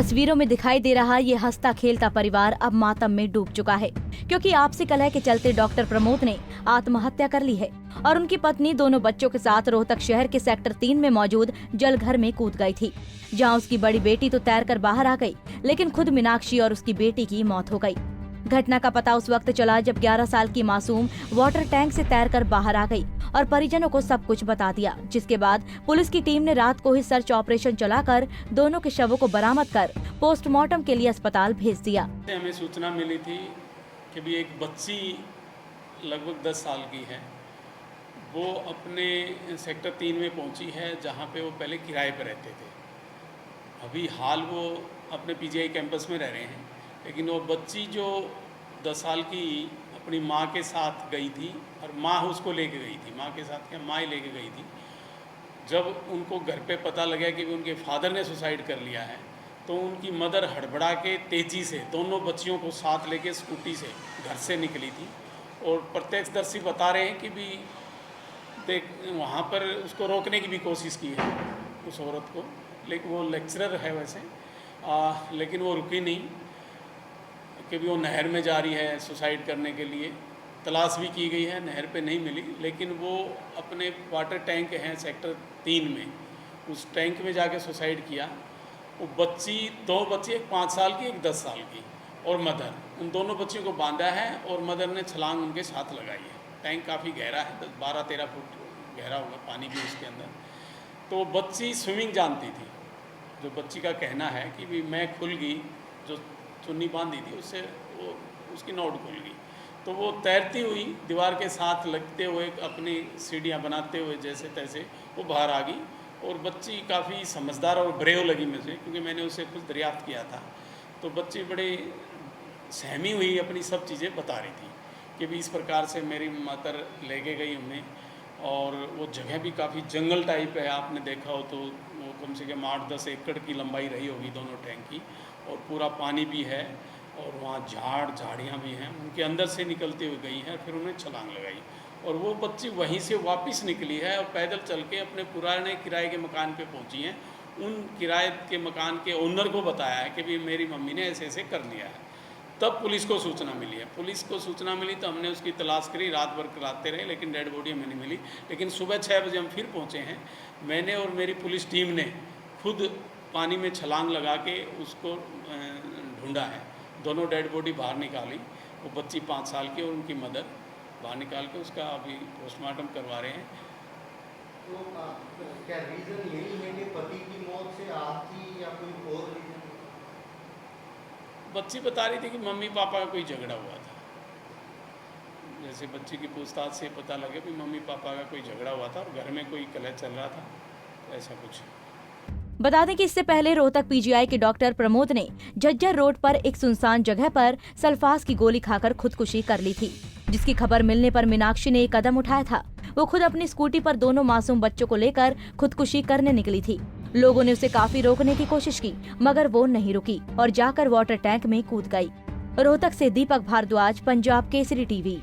तस्वीरों में दिखाई दे रहा ये हंसता खेलता परिवार अब मातम में डूब चुका है, क्योंकि आपसी कलह के चलते डॉक्टर प्रमोद ने आत्महत्या कर ली है और उनकी पत्नी दोनों बच्चों के साथ रोहतक शहर के सेक्टर 3 में मौजूद जलघर में कूद गई थी, जहां उसकी बड़ी बेटी तो तैरकर बाहर आ गई, लेकिन खुद मीनाक्षी और उसकी बेटी की मौत हो गई। घटना का पता उस वक्त चला जब 11 साल की मासूम वाटर टैंक से तैरकर बाहर आ गई और परिजनों को सब कुछ बता दिया, जिसके बाद पुलिस की टीम ने रात को ही सर्च ऑपरेशन चलाकर दोनों के शवों को बरामद कर पोस्टमार्टम के लिए अस्पताल भेज दिया। हमें सूचना मिली थी कि भी एक बच्ची लगभग 10 साल की है, वो अपने सेक्टर 3 में पहुंची है, जहां पे वो पहले किराए पर रहते थे। अभी हाल वो अपने पीजीआई कैंपस में रह रहे हैं, लेकिन वो बच्ची जो 10 साल की अपनी माँ के साथ गई थी और माँ उसको लेके गई थी, माँ के साथ क्या माँ ही लेके गई थी। जब उनको घर पे पता लगा कि उनके फादर ने सुसाइड कर लिया है, तो उनकी मदर हड़बड़ा के तेज़ी से दोनों बच्चियों को साथ लेके स्कूटी से घर से निकली थी। और प्रत्यक्षदर्शी बता रहे हैं कि भी देख वहाँ पर उसको रोकने की भी कोशिश की है उस औरत को, लेकिन वो लेक्चरर है वैसे, लेकिन वो रुकी नहीं, क्योंकि वो नहर में जा रही है सुसाइड करने के लिए। तलाश भी की गई है, नहर पे नहीं मिली, लेकिन वो अपने वाटर टैंक हैं सेक्टर 3 में, उस टैंक में जाके सुसाइड किया। वो बच्ची, 2 बच्ची, एक 5 साल की, एक 10 साल की और मदर, उन दोनों बच्चियों को बांधा है और मदर ने छलांग उनके साथ लगाई है। टैंक काफ़ी गहरा है, 12-13 फुट गहरा होगा, पानी भी उसके अंदर। तो बच्ची स्विमिंग जानती थी। जो बच्ची का कहना है कि भी मैं खुल गई, जो चुन्नी बांधी थी उससे वो उसकी नोट खुल गई, तो वो तैरती हुई दीवार के साथ लगते हुए अपनी सीढ़ियाँ बनाते हुए जैसे तैसे वो बाहर आ गई। और बच्ची काफ़ी समझदार और ब्रेव लगी मुझे, क्योंकि मैंने उसे कुछ दरियाफ्त किया था। तो बच्ची बड़ी सहमी हुई अपनी सब चीज़ें बता रही थी कि भी इस प्रकार से मेरी मदर लेके गई उन्हें। और वो जगह भी काफ़ी जंगल टाइप है, आपने देखा हो तो वो कम से कम 8-10 एकड़ की लंबाई रही होगी दोनों टैंक की, और पूरा पानी भी है और वहाँ झाड़ियाँ भी हैं, उनके अंदर से निकलती हुई गई हैं, फिर उन्हें छलांग लगाई। और वो बच्ची वहीं से वापस निकली है और पैदल चल के अपने पुराने किराए के मकान पे पहुंची हैं। उन किराए के मकान के ओनर को बताया है कि भी मेरी मम्मी ने ऐसे ऐसे कर लिया है। तब पुलिस को सूचना मिली है। पुलिस को सूचना मिली तो हमने उसकी तलाश करी, रात भर कराते रहे, लेकिन डेड बॉडी हमें नहीं मिली। लेकिन सुबह 6 बजे हम फिर पहुँचे हैं। मैंने और मेरी पुलिस टीम ने खुद पानी में छलांग लगा के उसको ढूंढा है। दोनों डेड बॉडी बाहर निकाली, वो बच्ची 5 साल की और उनकी मदर बाहर निकाल के उसका अभी पोस्टमार्टम करवा रहे हैं। तो क्या रीज़न यही है कि पति की मौत से आपकी या कोई और रीज़न? बच्ची बता रही थी कि मम्मी पापा का कोई झगड़ा हुआ था। जैसे बच्ची की पूछताछ से पता लगे कि मम्मी पापा का कोई झगड़ा हुआ था और घर में कोई कलह चल रहा था, तो ऐसा कुछ। बता दें कि इससे पहले रोहतक पीजीआई के डॉक्टर प्रमोद ने झज्जर रोड पर एक सुनसान जगह पर सल्फास की गोली खाकर खुदकुशी कर ली थी, जिसकी खबर मिलने पर मीनाक्षी ने एक कदम उठाया था। वो खुद अपनी स्कूटी पर दोनों मासूम बच्चों को लेकर खुदकुशी करने निकली थी। लोगों ने उसे काफी रोकने की कोशिश की, मगर वो नहीं रुकी और जाकर वाटर टैंक में कूद गई। रोहतक से दीपक भारद्वाज, पंजाब केसरी टीवी।